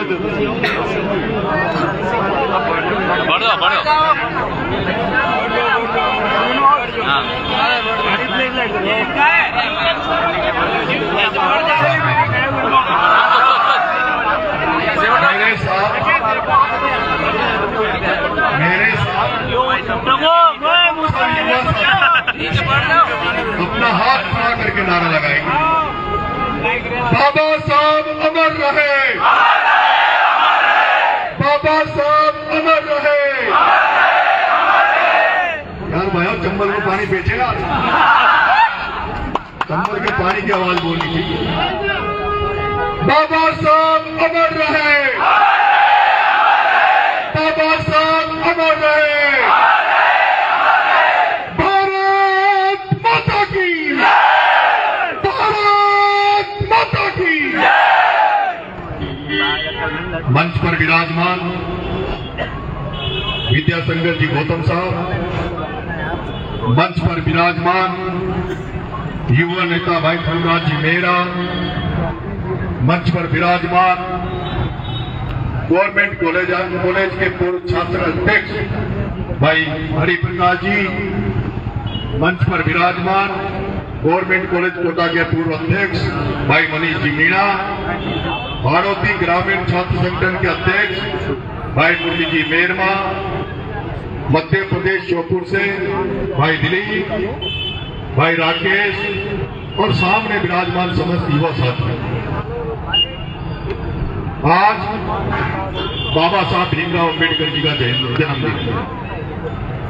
मेरे साथ अपना हाथ खड़ा करके नारा लगाएंगे, बाबा साहब अमर रहे, बाबा साहब अमर रहे। यार भाई चंबल को पानी बेचेगा, चंबल के पानी की आवाज बोलनी चाहिए। बाबा साहब अमर रहे, बाबा साहब अमर रहे। भारत माता की, भारत माता की। मंच पर विराजमान विद्याशंकर जी गौतम साहब, मंच पर विराजमान युवा नेता भाई फूलराज जी मेहरा, मंच पर विराजमान गवर्नमेंट कॉलेज के पूर्व छात्र अध्यक्ष भाई हरिप्रकाश जी, मंच पर विराजमान गवर्नमेंट कॉलेज कोटा के पूर्व अध्यक्ष भाई मनीष जी मीणा, भारती ग्रामीण छात्र संगठन के अध्यक्ष भाई मुरली जी मेरमा, मध्य प्रदेश श्योपुर से भाई दिलीप, भाई राकेश और सामने विराजमान समस्त युवा साथी। आज बाबा साहब भीमराव अम्बेडकर जी का जन्मदिन है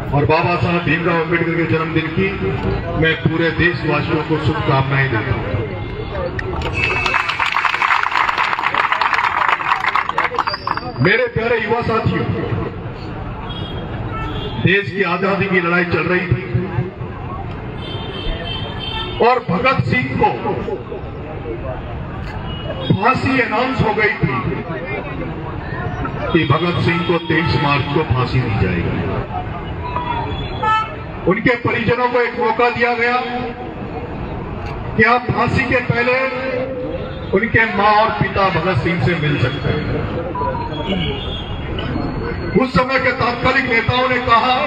और बाबा साहब भीमराव अम्बेडकर के जन्मदिन की मैं पूरे देशवासियों को शुभकामनाएं देता हूं। मेरे प्यारे युवा साथियों, देश की आजादी की लड़ाई चल रही थी और भगत सिंह को फांसी अनाउंस हो गई थी कि भगत सिंह को 23 मार्च को फांसी दी जाएगी। उनके परिजनों को एक मौका दिया गया कि आप फांसी के पहले उनके मां और पिता भगत सिंह से मिल सकते हैं। उस समय के तात्कालिक नेताओं ने कहा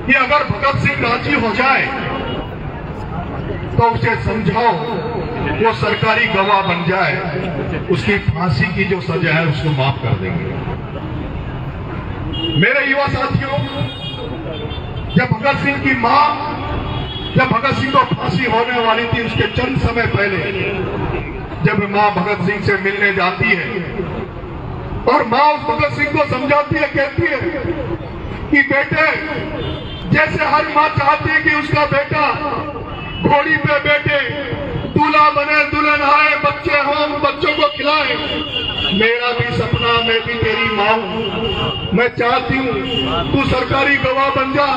कि अगर भगत सिंह राजी हो जाए तो उसे समझाओ, वो सरकारी गवाह बन जाए, उसकी फांसी की जो सजा है उसको माफ कर देंगे। मेरे युवा साथियों, जब भगत सिंह की मां, जब भगत सिंह को फांसी होने वाली थी, उसके चंद समय पहले जब मां भगत सिंह से मिलने जाती है और मां उस भगत सिंह को समझाती है, कहती है कि बेटे, जैसे हर मां चाहती है कि उसका बेटा घोड़ी पे बैठे, दूल्हा बने, दुल्हन आए, बच्चे हों, बच्चों को खिलाए, मेरा भी सपना, मैं भी तेरी मां हूं। मैं चाहती हूं तू सरकारी गवाह बन जा,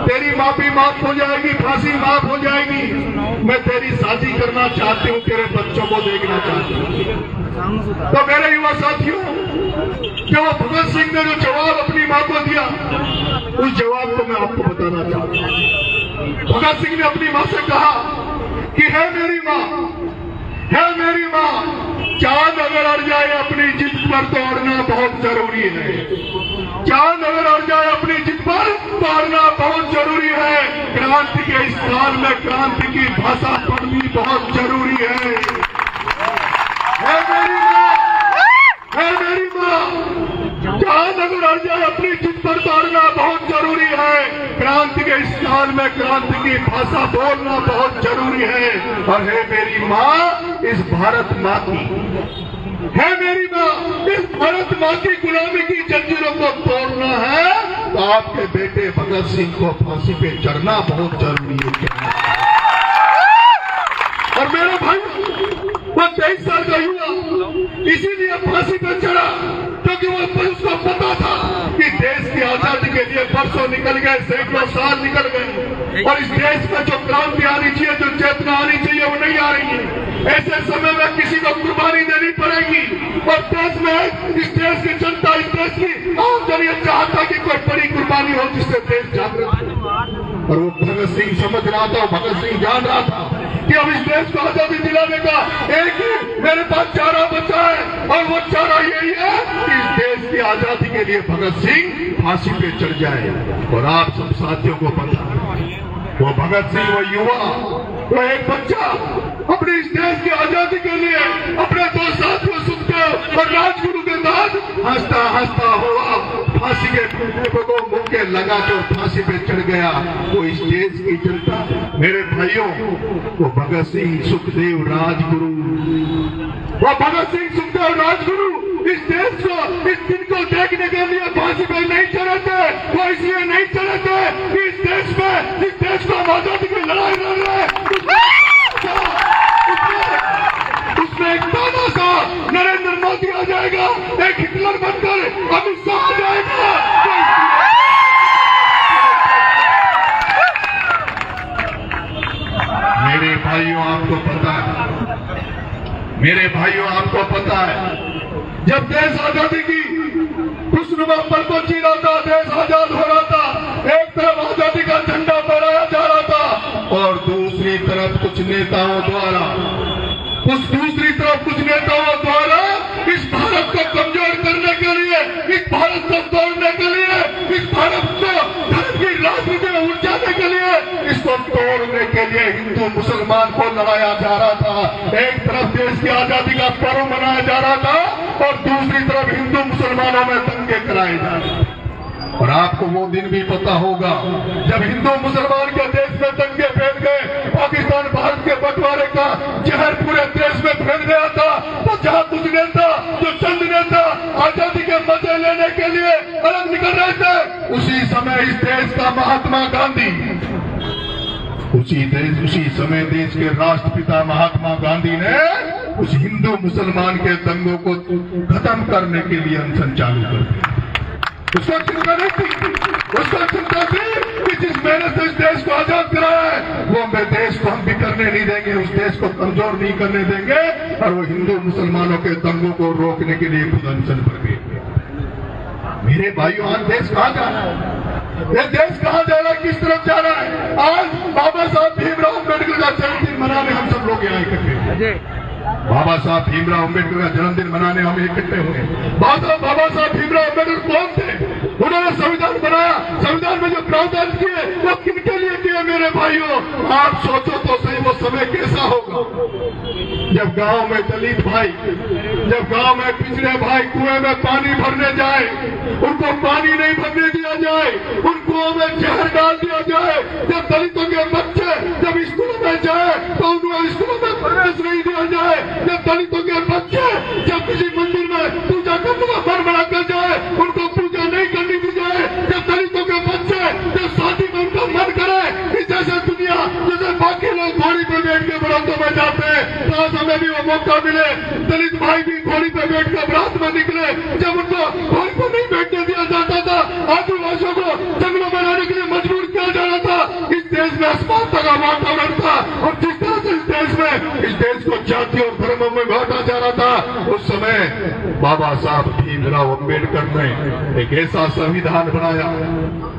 तेरी माफी माफ हो जाएगी, फांसी माफ हो जाएगी। मैं तेरी शादी करना चाहती हूं, तेरे बच्चों को देखना चाहती हूं। तो मेरे युवा साथियों, जो भगत सिंह ने जो जवाब अपनी मां को दिया, उस जवाब को मैं आपको बताना चाहता हूं। भगत सिंह ने अपनी मां से कहा कि है मेरी मां, है मेरी मां, चांद अगर अड़ जाए अपनी जिद पर दौड़ना बहुत जरूरी है। चांद अगर अड़ जाए अपनी जिद पर दौड़ना बहुत जरूरी है। क्रांति के इस काल में क्रांति की भाषा पढ़नी बहुत जरूरी है। मेरी मां, है मेरी मां, चांद अगर अड़ जाए अपनी जिद पर दौड़ना बहुत जरूरी है। क्रांति के इस काल में क्रांति की भाषा बोलना बहुत जरूरी है। और है मेरी मां इस भारत मां की, है मेरी मां इस भारत मां की गुलामी की जंजीरों को तोड़ना है तो आपके बेटे भगत सिंह को फांसी पे चढ़ना बहुत जरूरी है। और मेरा भाई वो 23 साल का युवा इसीलिए फांसी पे चढ़ा क्योंकि वो उसको पता था कि देश की आजादी के लिए वर्षों निकल गए, सैकड़ों साल निकल गए और इस देश में जो क्रांति आनी चाहिए, जो चेतना आनी चाहिए, वो नहीं आ रही है। ऐसे समय में किसी को कुर्बानी देनी पड़ेगी और देश में इस देश की जनता, इस देश की आम जनता चाहता कि कोई बड़ी कुर्बानी हो जिससे देश जागृत हो। और वो भगत सिंह समझ रहा था, भगत सिंह जान रहा था कि अब इस देश को आजादी दिलाने का एक ही मेरे पास चारा बचा है, और वो चारा यही है कि इस देश की आजादी के लिए भगत सिंह फांसी पे चढ़ जाए। और आप सब साथियों को पता है, वो भगत सिंह, वो युवा, वो एक बच्चा अपने इस देश की आजादी के लिए अपने दो साथियों सुखदेव और राजगुरु के बाद हंसता हंसता हुआ फांसी के फंदे को मुंह के लगा कर फांसी पे चढ़ गया। वो इस देश की जनता, मेरे भाइयों, वो भगत सिंह, सुखदेव, राजगुरु, वो भगत सिंह, सुखदेव, राजगुरु इस देश को, इस दिन को देखने के लिए फांसी पे नहीं चढ़े थे। वो इसलिए नहीं चढ़े थे कि इस देश में, इस देश को आजादी की लड़ाई लड़ रहे उसमें एक दादा सा नरेंद्र मोदी आ जाएगा, एक हिटलर बनकर अमित शाह आ जाएगा। मेरे भाइयों, आपको पता है, मेरे भाइयों, आपको पता है, जब देश आजादी की खुशनुमा पल को जी रहा था, देश आजाद हो रहा था, एक तरफ आजादी का झंडा फहराया जा रहा था और दूसरी तरफ कुछ नेताओं द्वारा इस भारत को कमजोर करने के लिए, इस भारत को तोड़ने के लिए, इस भारत को धर्म की राजनीति में उलझाने के लिए, इसको तोड़ने के लिए हिंदू मुसलमान को लड़ाया जा रहा था। एक तरफ देश की आजादी का पर्व मनाया जा रहा था और दूसरी तरफ हिंदू मुसलमानों में दंगे कराए जा रहे थे। और आपको वो दिन भी पता होगा जब हिंदू मुसलमान के देश में दंगे फैल गए, पाकिस्तान भारत के बंटवारे का जहर पूरे देश में फैल गया था, तो जहां कुछ नेता, जो चंद नेता आजादी के मजे लेने के लिए अलग निकल रहे थे, उसी समय इस देश का महात्मा गांधी, उसी समय देश के राष्ट्रपिता महात्मा गांधी ने उस हिंदू मुसलमान के दंगों को खत्म करने के लिए अनशन चालू कर दिया। उसको चिंता नहीं थी, उसको चिंता थी कि जिस मेहनत से इस देश को आजाद कराया है, वो मैं देश को हम भी करने नहीं देंगे, उस देश को कमजोर नहीं करने देंगे। और वो हिंदू मुसलमानों के दंगों को रोकने के लिए खुद अनशन पर गए। मेरे भाइयों, आज देश कहाँ जा रहा है? ये देश कहाँ जा रहा है? किस तरफ जा रहा है? आज बाबा साहब भीमराव अम्बेडकर का जन्मदिन मनाने हम सब लोग यहाँ इकट्ठे, बाबा साहब भीमराव अम्बेडकर का जन्मदिन मनाने हम इकट्ठे हुए। बाबा साहब भीमराव अम्बेडकर कौन थे? उन्होंने संविधान बनाया, संविधान में जो प्रावधान किए वो किनके लिए किए? मेरे भाइयों, आप सोचो तो सही, वो समय कैसा होगा जब गांव में दलित भाई, जब गांव में पिछड़े भाई कुएं में पानी भरने जाए, उनको पानी नहीं भरने दिया जाए, उन कुओं में जहर डाल दिया जाए। जब दलितों के बच्चे जब स्कूलों में जाए तो उनको स्कूलों में प्रवेश नहीं दिया जाए। जब दलितों के बच्चे जब किसी मंदिर में पूजा करने का मन बनाकर जाए, उनको पूजा नहीं करने दी जाए। जब दलितों के बच्चे जब शादी में उनका मन करे कि जैसे दुनिया, जैसे बाकी लोग घोड़ी पे बैठ के बरातों में जाते हैं, तो आज हमें भी वो मौका मिले, दलित भाई भी घोड़ी पे बैठ कर बरात में निकले। जब उनको घोड़ी पर नहीं बैठने दिया जाता था, आदिवासियों को जंगलों में रहने के लिए मजबूर किया जा रहा था। इस देश में असमानता का वातावरण था और जिस तरह से इस देश को जाति और धर्मों में बांटा जा रहा था, उस समय बाबा साहब भीमराव अम्बेडकर ने एक ऐसा संविधान बनाया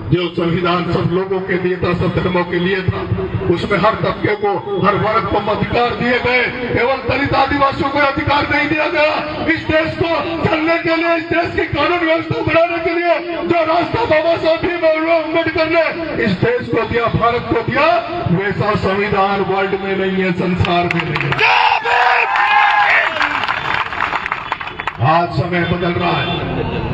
जो संविधान सब लोगों के लिए था, सब धर्मों के लिए था। उसमें हर तबके को, हर वर्ग को अधिकार दिए गए, केवल दलित आदिवासियों को अधिकार नहीं दिया गया। इस देश को चलने के लिए, इस देश की कानून व्यवस्था बनाने के लिए जो रास्ता बाबा साहब भीमराव अम्बेडकर ने इस देश को दिया, भारत को दिया, वैसा संविधान वर्ल्ड में नहीं है, संसार में नहीं है। आज समय बदल रहा है,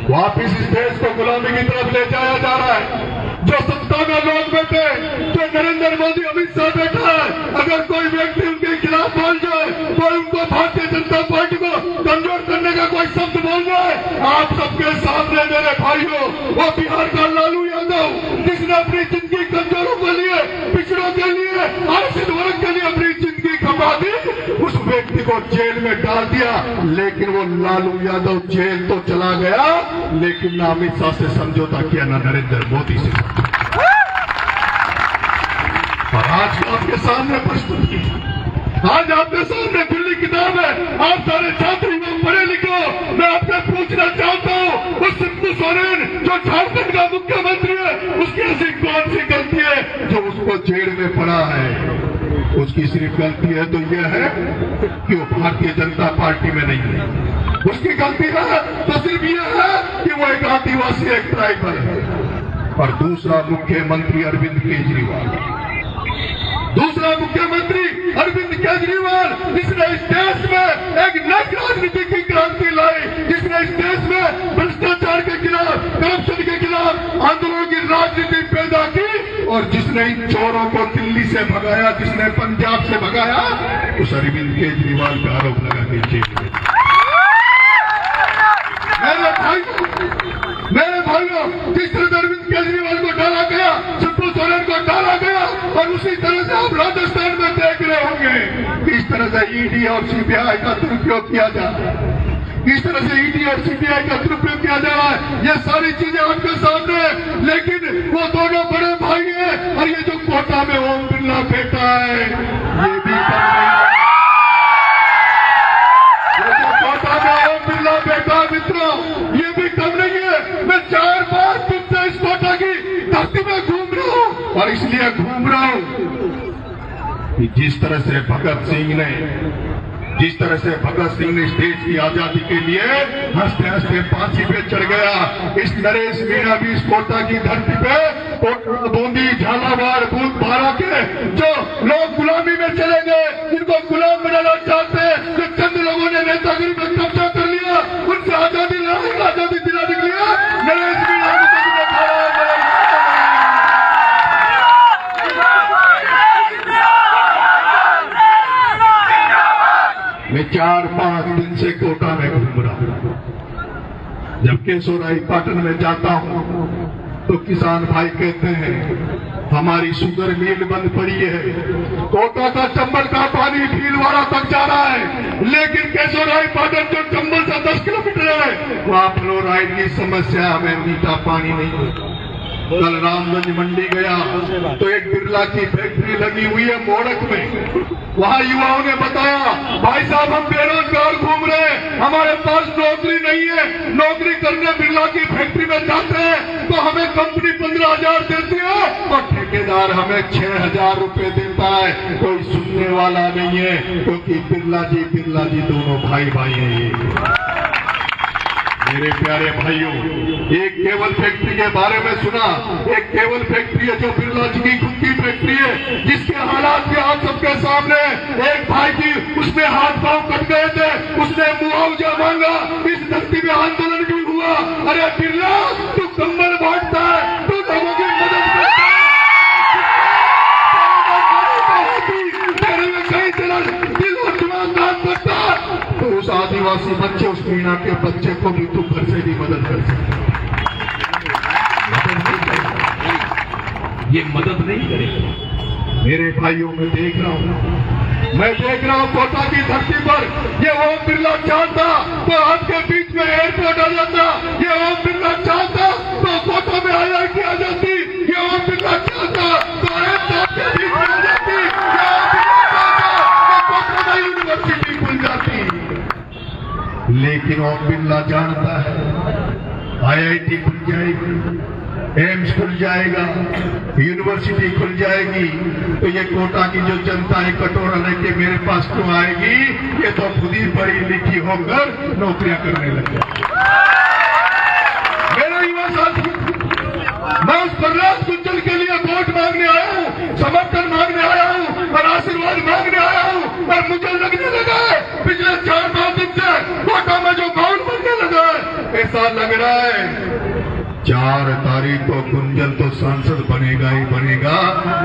वापिस इस देश को गुलामी की तरफ ले जाया जा रहा है। जो सत्ता में लोग बैठे, जो नरेंद्र मोदी, अमित शाह बैठा है, अगर कोई व्यक्ति उनके खिलाफ बोल जाए, कोई उनको भारतीय जनता पार्टी को कमजोर करने का कोई शब्द बोल जाए, आप सबके सामने मेरे भाइयों, वो बिहार का लालू यादव, जिसने अपनी जिंदगी कमजोरों के लिए, पिछड़ों के लिए, आरक्षित वर्ग के लिए अपनी जिंदगी खपा दी, उस व्यक्ति को जेल में डाल दिया। लेकिन वो लालू यादव जेल तो चला गया, लेकिन ना अमित शाह से समझौता किया, ना नरेंद्र मोदी से। और आज आपके सामने प्रस्तुति, आज आपके सामने खुली किताब है। आप सारे छात्र पढ़े लिखो, मैं आपसे पूछना चाहता हूँ, उस शिबू सोरेन जो झारखंड का मुख्यमंत्री है, उसकी ऐसी कौन सी गलती है जो उसको जेल में पड़ा है? उसकी सिर्फ गलती है तो यह है कि वो भारतीय जनता पार्टी में नहीं है। उसकी गलती है तो सिर्फ यह है कि वो एक आदिवासी, एक ट्राइबल है। और दूसरा मुख्यमंत्री अरविंद केजरीवाल, जिसने इस देश में एक नई राजनीति की क्रांति लाई, जिसने इस देश में भ्रष्टाचार के खिलाफ, करप्शन के खिलाफ आंदोलनों की राजनीति पैदा की, और जिसने इन चोरों को दिल्ली से भगाया, जिसने पंजाब से भगाया, उस अरविंद केजरीवाल का आरोप लगा के जेल में। मेरे भाइयों, जिस तरह अरविंद केजरीवाल को डाला गया, शिबू सोरेन को डाला गया, और उसी तरह से आप राजस्थान में देख रहे होंगे किस तरह से ईडी और सीबीआई का दुरुपयोग किया जा रहा है, किस तरह से ईडी और सीबीआई का दुरुपयोग किया जा रहा है। ये सारी चीजें आपके सामने है, लेकिन वो दोनों बड़े भाई हैं, और ये जो कोटा में ओम बिरला बैठा है, ये भी कम नहीं है। ये जो कोटा में ओम बिरला बैठा, मित्रों, ये भी कम नहीं है। मैं 4-5 दिन से इस कोटा की धरती में घूम रहा हूं, और इसलिए घूम रहा हूं कि जिस तरह से भगत सिंह ने इस देश की आजादी के लिए हंसते हंसते फांसी पे चढ़ गया, इस नरेश मीणा भी इस कोटा की धरती पे बूंदी, झालावाड़, भूतपारा के जो लोग गुलामी में चले गए, जिनको गुलाम बनाना चाहते हैं, जो चंद लोगों ने नेतागिरी में कब्जा कर लिया, उनसे आजादी दिलाने के लिए नरेश मीणा मैं 4-5 दिन से कोटा में घूम रहा हूं। जब केशोराई पाटन में जाता हूं तो किसान भाई कहते हैं हमारी शुगर मिल बंद पड़ी है, कोटा का चंबल का पानी भीलवाड़ा तक जा रहा है, लेकिन केशोराई पाटन जो चंबल से 10 किलोमीटर है, वहां फ्लोराइड की समस्या, हमें मीठा पानी नहीं। कल रामगंज मंडी गया तो एक बिरला की फैक्ट्री लगी हुई है मोड़क में, वहां युवाओं ने बताया, भाई साहब हम बेरोजगार घूम रहे हैं, हमारे पास नौकरी नहीं है, नौकरी करने बिरला की फैक्ट्री में जाते हैं तो हमें कंपनी 15,000 देती है और ठेकेदार हमें 6,000 रुपए देता है। कोई सुनने वाला नहीं है, क्योंकि बिरला जी दोनों भाई हैं। मेरे प्यारे भाइयों, एक केवल फैक्ट्री के बारे में सुना, एक केवल फैक्ट्री है जो बिरला जी की खुद की फैक्ट्री है, जिसके हालात भी आप सबके सामने। एक भाई की उसमें हाथ पांव कट गए थे, उसने मुआवजा मांगा, इस धरती में आंदोलन भी हुआ। अरे बिरला, तू कंबल बांटता है, तू लोगों की मदद करता है, दिल और दिमाग काम करता है, तो उस आदिवासी बच्चे, उस मीणा के बच्चे को भी तू घर से भी मदद कर सकता। ये मदद नहीं करेगा। मेरे भाइयों, मैं देख रहा हूं कोटा की धरती पर ये ओम बिरला चाहता तो आपके बीच में एयरपोर्ट आ जाता, ये ओम बिरला चाहता तो कोटा में IIT आ जाती, ये ओम बिरला चाहता तो आपके बीच में आ जाती, ये ओम बिरला चाहता तो कोटा में यूनिवर्सिटी खुल जाती। लेकिन ओम बिरला जानता है IIT खुल जाएगी, एम्स खुल जाएगा, यूनिवर्सिटी खुल जाएगी, तो ये कोटा की जो जनता है कटोरा लेके मेरे पास क्यों आएगी? ये तो खुद ही पढ़ी लिखी होकर नौकरियां करने लग जाएगी। मेरे युवा साथी, मैं उस प्रहलाद गुंजल के लिए वोट मांगने आया हूं, समर्थन मांगने आया हूं और आशीर्वाद मांगने आया हूं, और मुझे लगने लगा है पिछले 4-5 दिन से कोटा में जो माहौल बनने लगा है, ऐसा लग रहा है 4 तारीख को गुंजल तो सांसद बनेगा ही बनेगा,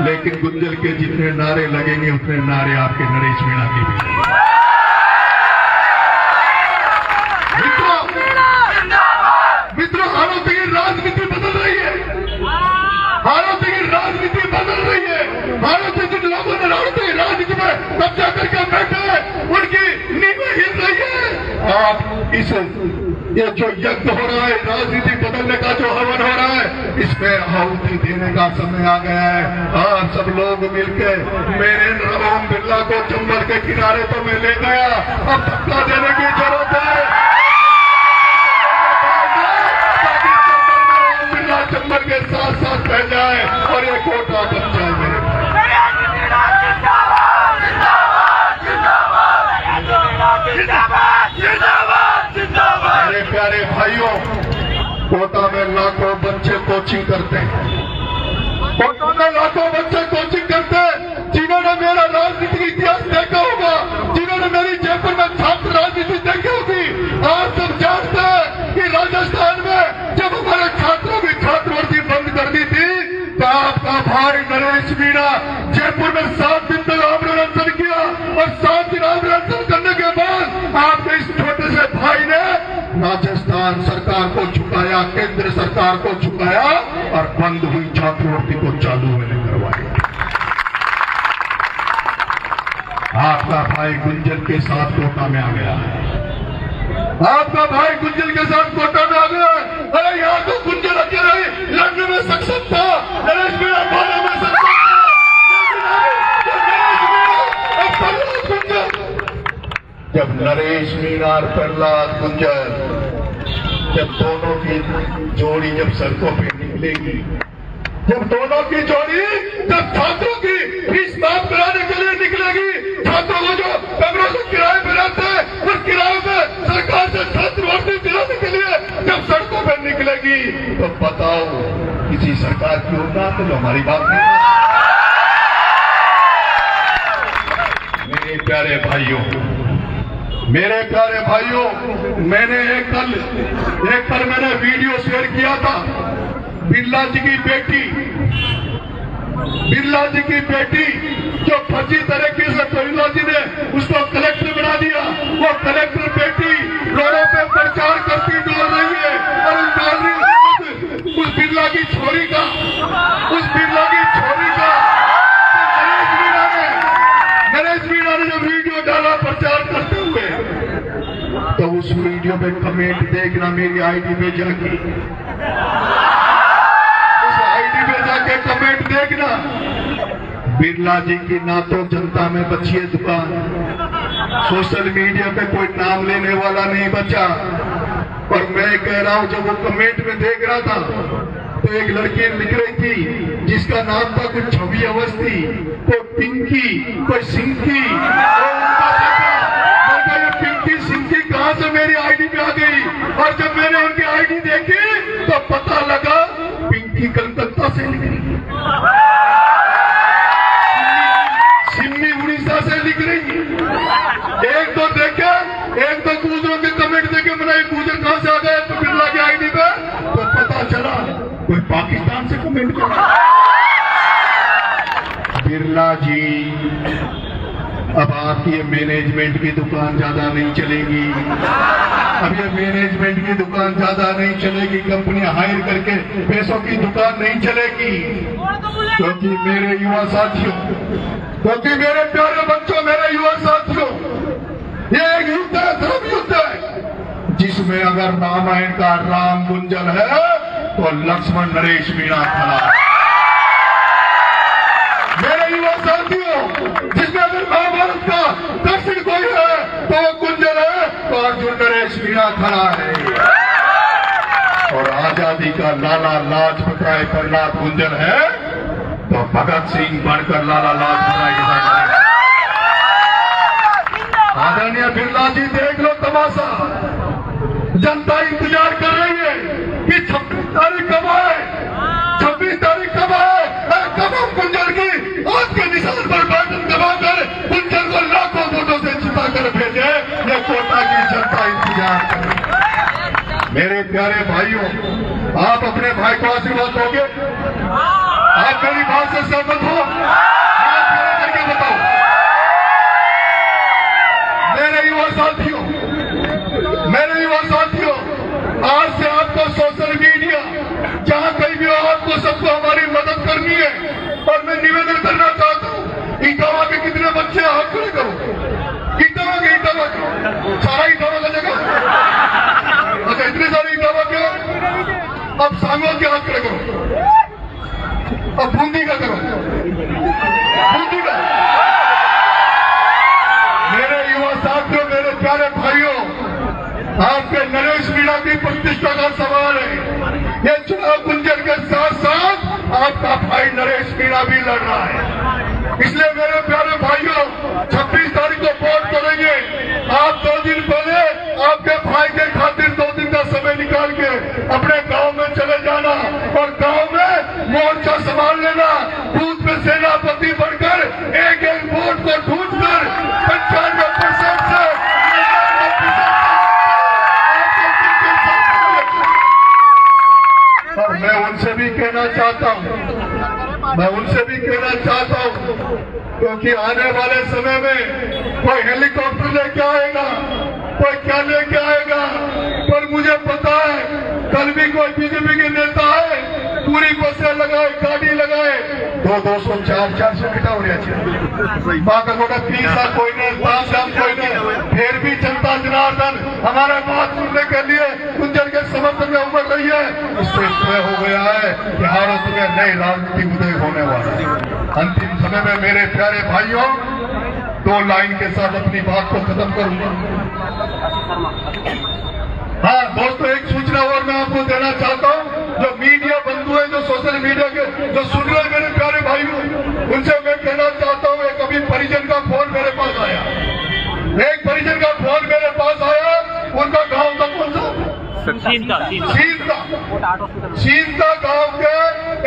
लेकिन गुंजल के जितने नारे लगेंगे उतने नारे आपके नरेश मीणा के भी। मित्रों, हालांकि की राजनीति बदल रही है, हालांकि की राजनीति बदल रही है, हालांकि जिन लोगों ने राजनीति में कब्जा करके बैठे हैं उनकी नींवें हिल रही है। आप इस ये जो यज्ञ हो रहा है, राजनीति बदलने का जो हवन हो रहा है, इसमें आहुति देने का समय आ गया है। आप सब लोग मिलकर मेरे ओम बिरला को चंबल के किनारे तो मैं ले गया, अब धक्का देने की जरूरत है, ओम बिरला चंबल के साथ साथ बह जाए और ये कोटा बन जाए। मेरे भाइयों, कोटा में लाखों बच्चे कोचिंग करते हैं, कोटा में लाखों बच्चे कोचिंग करते हैं। जिन्होंने मेरा राजनीतिक इतिहास देखा होगा, जिन्होंने मेरी जयपुर में छात्र राजनीति देखी होगी, आप सब जानते हैं कि राजस्थान में जब हमारे छात्रों की छात्रवृत्ति बंद कर दी थी तो आपका भाई नरेश मीणा जयपुर में 7 दिन तक आमरण किया और 7 दिन आमरण करने के बाद आपके इस छोटे से भाई ने राजस्थान सरकार को झुकाया, केंद्र सरकार को झुकाया और बंद हुई छात्रवृत्ति को चालू मैंने करवाया। आपका भाई गुंजन के साथ कोटा में आ गया है, आपका भाई गुंजन के साथ कोटा में आ गया है। अरे यहाँ तो गुंजन अकेला ही लड़ने में सक्षम था, नरेश मीणा बोलने में सक्षम था। जब नरेश मीणा और प्रहलाद गुंजन, जब दोनों की जोड़ी जब सड़कों पे निकलेगी, जब दोनों की जोड़ी जब छात्रों की फीस माफ कराने के लिए निकलेगी, छात्रों को जो कमरों को किराए पे रहते हैं उस किराए पे सरकार से छात्रवृत्ति दिलाने के लिए जब सड़कों पे निकलेगी, तो बताओ किसी सरकार की औकात है जो हमारी बात नहीं। मेरे प्यारे भाइयों, मेरे प्यारे भाइयों, मैंने एक कल मैंने वीडियो शेयर किया था। बिरला जी की बेटी जो फर्जी तरीके से बिरला जी ने उसको कलेक्टर बना दिया, वो कलेक्टर बेटी रोडों पे प्रचार करती डोल रही है और उस बिरला की छोरी का नरेश मीणा ने जो वीडियो डाला प्रचार करते हुए, तो उस वीडियो पे कमेंट देखना मेरी आईडी पे जाके, उस आईडी पे जाके कमेंट देखना। बिरला जी की ना तो जनता में बची है दुकान, सोशल मीडिया पे कोई नाम लेने वाला नहीं बचा। और मैं कह रहा हूं, जब वो कमेंट में देख रहा था तो एक लड़की लिख रही थी जिसका नाम था कुछ छवि अवस्थी, कोई पिंकी, कोई सिंकी, ये पिंकी सिंकी कहां से मेरी आईडी पे आ गई। और जब मैंने उनकी आईडी देखी तो पता लगा पिंकी कलकत्ता से लिख रही है, सिम्मी उड़ीसा से लिख रही है। एक तो गुजरों के कमेंट देखे, मैंने गुजर कहां से आ गए तो बिरला की आईडी पे, तो पता चला कोई पाकिस्तान से कमेंट कर रहा है। बिरला जी, अब आपकी ये मैनेजमेंट की दुकान ज्यादा नहीं चलेगी, अब ये मैनेजमेंट की दुकान ज्यादा नहीं चलेगी, कंपनी हायर करके पैसों की दुकान नहीं चलेगी। क्योंकि मेरे युवा साथियों, क्योंकि मेरे प्यारे बच्चों, मेरे युवा साथियों, ये एक युद्ध है, धर्म युद्ध है, जिसमें अगर रामायण का राम गुंजन है तो लक्ष्मण नरेश मीणा खड़ा है। मेरे युवा साथियों, जिसमें अगर महाभारत का दर्शन कोई है तो वो गुंजन है, तो अर्जुन नरेश मीणा खड़ा है। और आजादी का लाला लाजपत राय प्रहलाद गुंजन है, तो भगत सिंह बनकर लाला लाजपत राय के साथ। आदरणीय बिरला जी, देख लो तमाशा, जनता इंतजार कर रही है कि 26 तारीख कब आए, 26 तारीख कब आए, कब हम गुंजन की आज के निशान पर बटन दबाकर गुंजन को लाखों वोटों से जिताकर भेजे, ये कोटा की जनता इंतजार कर रही है। मेरे प्यारे भाइयों, आप अपने भाई को आशीर्वाद दोगे? आप मेरी बात से सहमत हो? हाथ खड़े करके बताओ। मेरे युवा साथियों, आज से आपको सोशल मीडिया जहां कहीं भी हो, आपको सबको हमारी मदद करनी है। और मैं निवेदन करना चाहता हूं, इटावा के कितने बच्चे हाथ खड़े करो, इटावा के सारा इटावा का जगह, अच्छा इतने सारे इटावा के, अब सांगों के हाथ खड़े करो, अब बूंदी का करो, बूंदी का। मेरे युवा साथियों, मेरे प्यारे भाइयों, आपके नरेश मीणा की प्रतिष्ठा का सवाल है। ये चुनाव गुंजन के साथ साथ आपका भाई नरेश मीणा भी लड़ रहा है। इसलिए मेरे प्यारे भाइयों, 26 तारीख को वोट करेंगे। आप 2 दिन पहले आपके भाई के खातिर 2 दिन का समय निकाल के अपने गांव में चले जाना और गांव में मोर्चा संभाल लेना, बूथ में सेनापति बनकर एक एक वोट को ढूंढकर 95% से और मैं उनसे भी कहना चाहता हूं, क्योंकि आने वाले समय में कोई हेलीकॉप्टर लेके आएगा, कोई क्या लेके आएगा, पर मुझे पता है कल भी कोई बीजेपी के नेता है पूरी बसें लगाए, गाड़ी लगाए, 200 400 किटा हो रहा माँ का गोटा 30 कोई नहीं, 5 कोई नहीं, फिर भी जनता जनार्दन हमारे बात सुनने के लिए गुंजन के समर्थन में उमड़ रही है। इससे तय हो गया है कि भारत में नई राजनीति उदय होने वाला है। अंतिम समय में मेरे प्यारे भाइयों 2 लाइन के साथ अपनी बात को खत्म करूंगा। हाँ दोस्तों, एक सूचना और मैं आपको देना चाहता हूँ, जो मीडिया बंधु है, जो सोशल मीडिया के जो सुन रहे हैं मेरे प्यारे भाइयों, उनसे मैं कहना चाहता हूँ, एक अभी परिजन का फोन मेरे पास आया, उनका गांव का कौन सा सीनता गांव के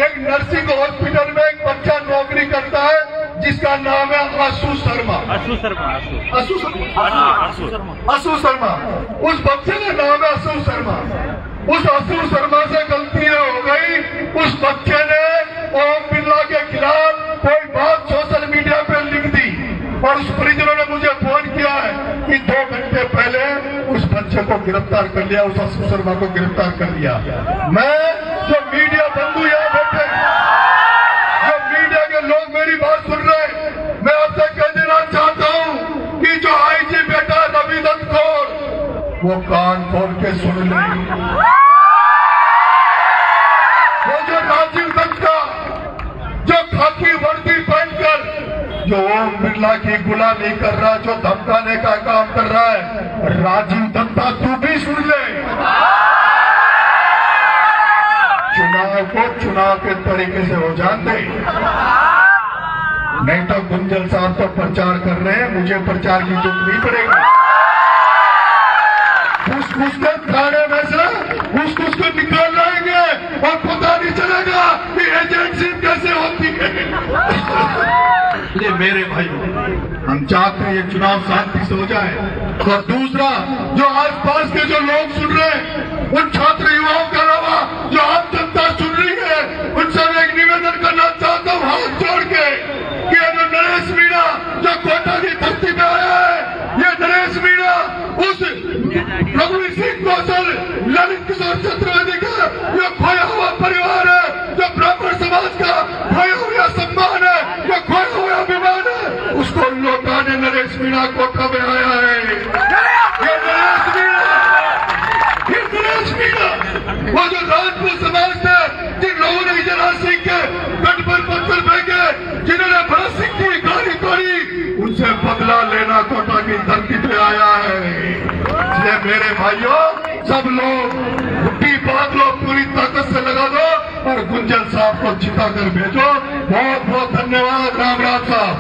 एक नर्सिंग हॉस्पिटल में एक बच्चा नौकरी करता है जिसका नाम है आशु शर्मा। उस बच्चे का नाम है आशु शर्मा। उस आशु शर्मा से गलती हो गई, उस बच्चे ने ओम बिरला के खिलाफ कोई बात सोशल मीडिया पे लिख दी और उस परिजनों ने मुझे फोन किया है कि 2 घंटे पहले उस बच्चे को गिरफ्तार कर लिया, उस आशु शर्मा को गिरफ्तार कर लिया। मैं जो मीडिया बंधु यहाँ बैठे, जो मीडिया के लोग मेरी बात सुन रहे हैं, मैं आपसे कह देना चाहता हूँ कि जो आईजी बेटा रवि दत्त वो कान खोल के सुन ले। वो जो राजीव दत्ता जो खाकी वर्दी पहनकर जो ओम बिरला की गुलामी कर रहा, जो धमकाने का काम कर रहा है, राजीव दत्ता तू भी सुन ले। चुनाव को चुनाव के तरीके से हो जान दे, नहीं तो गुंजन साहब तो प्रचार कर रहे हैं, मुझे प्रचार की जरूरत नहीं पड़ेगी। घुस कर थाने में से घुस को निकाल लाएंगे और पता नहीं चलेगा कि एजेंसी कैसे होती है। ये मेरे भाई, हम चाहते हैं ये चुनाव शांति से हो जाए। और दूसरा, जो आसपास के जो लोग सुन रहे हैं, उन छात्र युवाओं के अलावा जो आम जनता सुन रही है, उनसे एक निवेदन करना चाहता हूँ हाथ जोड़ के कि जो नरेश मीणा जो कोटा की धरती में आया है, ये नरेश मीणा उस रघुवीर सिंह कौशल, ललित किशोर चतुर्वेदी का जो खोया हुआ परिवार है, जो ब्राह्मण समाज का खोया हुआ सम्मान है, जो खोया हुआ अभिमान है, उसको लौटाने नरेश मीणा कोटा में आया है। ये नरेश मीणा वो जो राजपूत समाज थे, जिन लोगों ने विजयराज सिंह के गढ़ पर पत्थर फेंके, जिन्होंने भरत सिंह की गाड़ी तोड़ी, उनसे बदला लेना कोटा की धरती पे आया है। इसलिए मेरे भाइयों, सब लोग बुट्टी बांध लो, पूरी ताकत से लगा दो और गुंजन साहब को जिता कर भेजो। बहुत बहुत धन्यवाद। राम राम साहब।